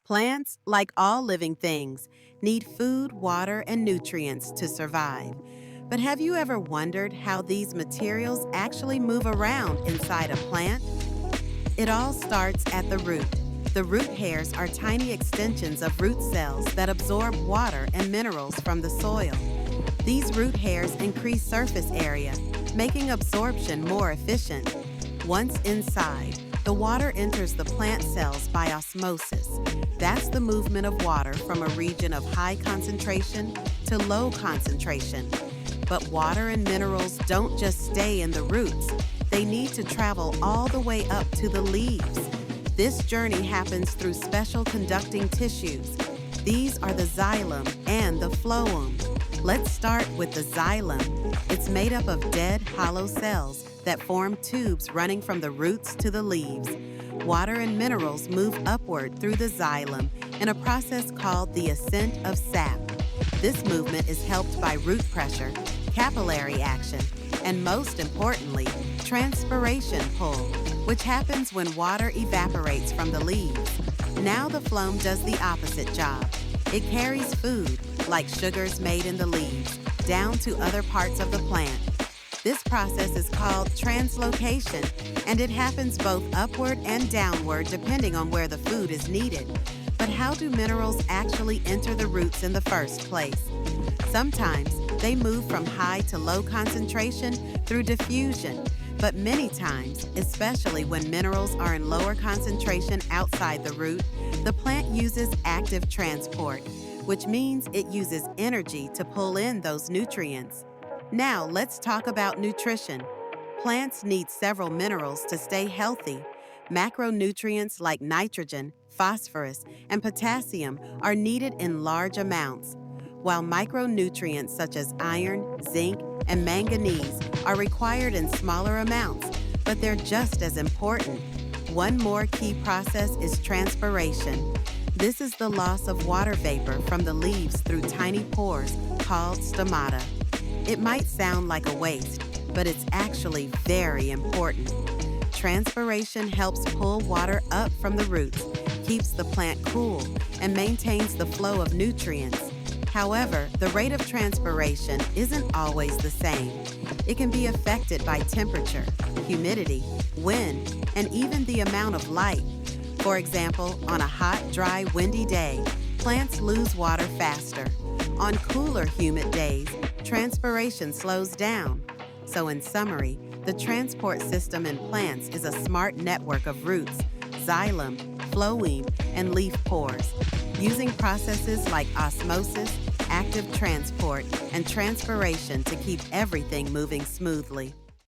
Plants, like all living things, need food, water, and nutrients to survive. But have you ever wondered how these materials actually move around inside a plant? It all starts at the root. The root hairs are tiny extensions of root cells that absorb water and minerals from the soil. These root hairs increase surface area, making absorption more efficient. Once inside, the water enters the plant cells by osmosis. That's the movement of water from a region of high concentration to low concentration. But water and minerals don't just stay in the roots. They need to travel all the way up to the leaves. This journey happens through special conducting tissues. These are the xylem and the phloem. Let's start with the xylem. It's made up of dead, hollow cells that form tubes running from the roots to the leaves. Water and minerals move upward through the xylem in a process called the ascent of sap. This movement is helped by root pressure, capillary action, and most importantly, transpiration pull, which happens when water evaporates from the leaves. Now the phloem does the opposite job. It carries food, like sugars made in the leaves, down to other parts of the plant. This process is called translocation, and it happens both upward and downward depending on where the food is needed. But how do minerals actually enter the roots in the first place? Sometimes they move from high to low concentration through diffusion, but many times, especially when minerals are in lower concentration outside the root, the plant uses active transport, which means it uses energy to pull in those nutrients. Now let's talk about nutrition. Plants need several minerals to stay healthy. Macronutrients like nitrogen, phosphorus, and potassium are needed in large amounts, while micronutrients such as iron, zinc, and manganese are required in smaller amounts, but they're just as important. One more key process is transpiration. This is the loss of water vapor from the leaves through tiny pores called stomata. It might sound like a waste, but it's actually very important. Transpiration helps pull water up from the roots, keeps the plant cool, and maintains the flow of nutrients. However, the rate of transpiration isn't always the same. It can be affected by temperature, humidity, wind, and even the amount of light. For example, on a hot, dry, windy day, plants lose water faster. On cooler, humid days, transpiration slows down. So in summary, the transport system in plants is a smart network of roots, xylem, phloem, and leaf pores. Using processes like osmosis, active transport, and transpiration to keep everything moving smoothly.